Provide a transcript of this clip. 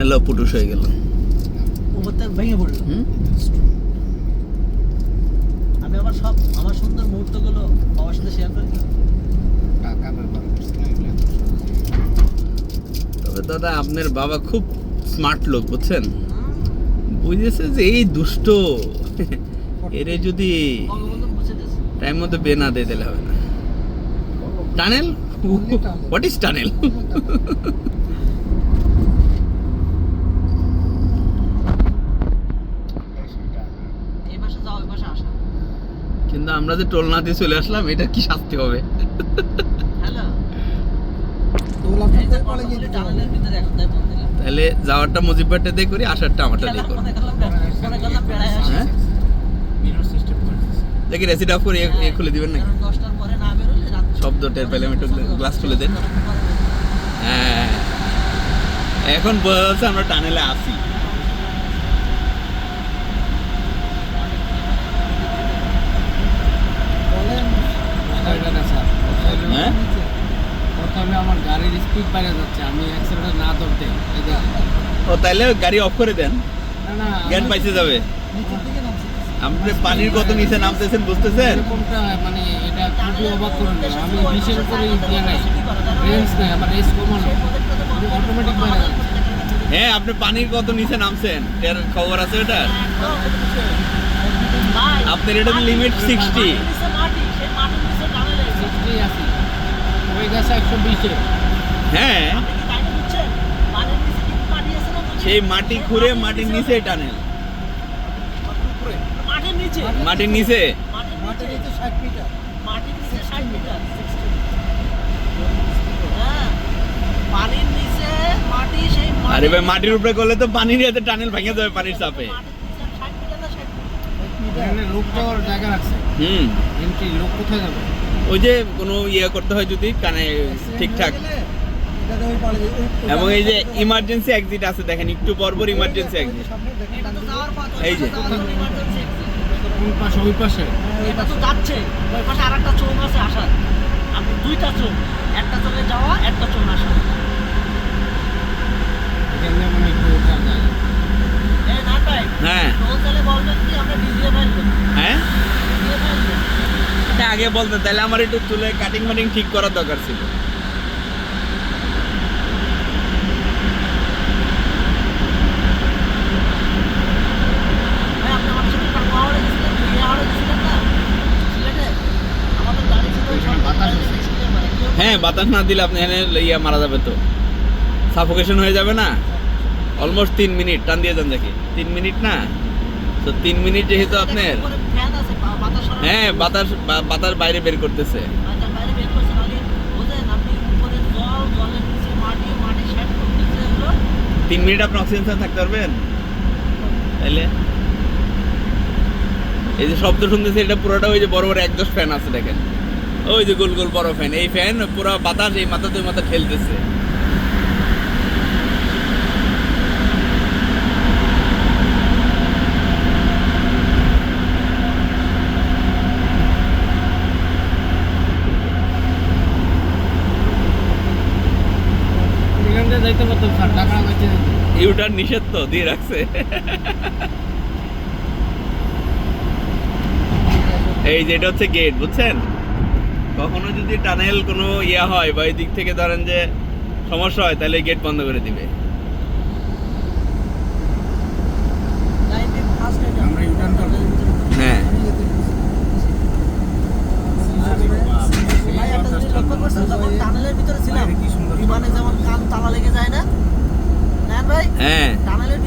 পুটুস হয়ে গেল, ভেঙে পড়লো। আমি আমার সুন্দর মুহূর্তগুলো বাবার সাথে শেয়ার করি। তবে দাদা আপনার বাবা খুব স্মার্ট লোক, বুঝছেন, বুঝেছে যে এই দুষ্ট এরে যদি টাইম মতো বে না দিয়ে দিলে হবে না। Tunnel, what is tunnel? কিন্তু আমরা যে টোল না দিয়ে চলে আসলাম, এটা কি শাস্তি হবে? তাহলে যাওয়ারটা মুজিববাড়িটা দিয়ে করি, আসারটা আমারটা দিয়ে করি। হ্যাঁ, দেখি রেসিড অফ করে খুলে দিবেন নাকি? শব্দ টের পেলে আমি একটু গ্লাস খুলে দেন। হ্যাঁ, এখন বোঝা যাচ্ছে আমরা টানেলে আসি। হ্যাঁ, প্রথমে আমার গাড়ির স্পিড বাইরে যাচ্ছে, আমি অ্যাক্সিলেটর না ধরতে ও তাইলে গাড়ি অফ করে দেন, জ্ঞান পাইছে যাবে। আপনি পানির কত নিচে নামতেছেন বুঝতেছেন? এরকমটা মানে এটা খুবই অবাক করে দিল। আমি বিশের উপরে ইয়ে নাই, রেঞ্জ নাই, আমার রেঞ্জ কমানো, অটোমেটিক বাইরে যাচ্ছে। হ্যাঁ, আপনি পানির কত নিচে নামছেন এর খবর আছে ওটা? আপনার এটা লিমিট 60 আছে, ওই গাছে 120-এ। হ্যাঁ, সেই মাটি খুঁড়ে মাটির নিচে টানেল, মাটির নিচে। আরে ভাই, মাটির উপরে করলে তো পানির এতে টানেল ভেঙে যাবে পানির চাপে। এখানে লোক যাওয়ার জায়গা রাখছে। এন্ট্রি লোক কোথায় যাবে? ওই যে কোনো ইয়ে করতে হয় যদি কানে ঠিকঠাক। এবং এই যে ইমার্জেন্সি এক্সিট আছে, দেখেন একটু পর পর ইমার্জেন্সি এক্সিট। এই যে কোন পাশে? ওই পাশে এটা তো যাচ্ছে, ওই পাশে আরেকটা চোখ আছে আসার। আপনি দুইটা চোখ, একটা চোখে যাওয়া, একটা চোখ আসা। এখানে মানে একটু ওঠা যায়। এই না ভাই, হ্যাঁ টোল চলে বলবেন কি আমরা ডিজিএ ফাইল করব। হ্যাঁ, ডিজিএ ফাইল করব। এটা আগে বলতেন, তাহলে আমার একটু চুলে কাটিং মাটিং ঠিক করার দরকার ছিল। ভাই আপনি আমার সাথে কামাওয়াড়ে গেছিলেন, বিহারে গেছিলেন না সিলেটে? আমাদের গাড়ি ছিল ওই এখানে বাতাস আছে। হ্যাঁ, বাতাস না দিলে আপনি এখানে ইয়া মারা যাবে, তো সাফোকেশন হয়ে যাবে না। অলমোস্ট 3 মিনিট টান দিয়ে যান, দেখি 3 মিনিট না তো 3 মিনিট যেহেতু আপনার। ফ্যান আছে, বাতাস। হ্যাঁ, বাতাস বাইরে বের করতেছে। বাতাস বাইরে বের করছেন আগে। বুঝেন আপনি উপরে জল, জলের নিচে মাটি, মাটি সেট করতেছে এগুলো। 3 মিনিট আপনি অক্সিজেন ছাড়া থাকতে পারবেন? তাইলে এই যে শব্দ শুনতেছে, এটা পুরোটা ওই যে বড় বড় একজস্ট ফ্যান আছে, দেখেন ওই যে গোল গোল বড় ফ্যান। এই ফ্যান পুরো বাতাস এই মাথা দুই মাথা ঠেলতেছে। এখান থেকে যাইতে পারতাম স্যার, টাকা বেঁচে যেত। ইউটার নিষেধ তো দিয়ে রাখছে। এই যে এটা হচ্ছে গেট, বুঝছেন? কখনো যদি টানেল কোনো ইয়া হয় বা এই দিক থেকে ধরেন যে সমস্যা হয়, তাহলে গেট বন্ধ করে দিবে। আমরা ইউটার্ন করবো। হ্যাঁ, ভাই একটা জিনিস লক্ষ্য করছেন, যখন টানেলের ভিতরে ছিলাম, বিমানে যেমন কান তালা লেগে যায় না? নেন ভাই, হ্যাঁ, টানেলের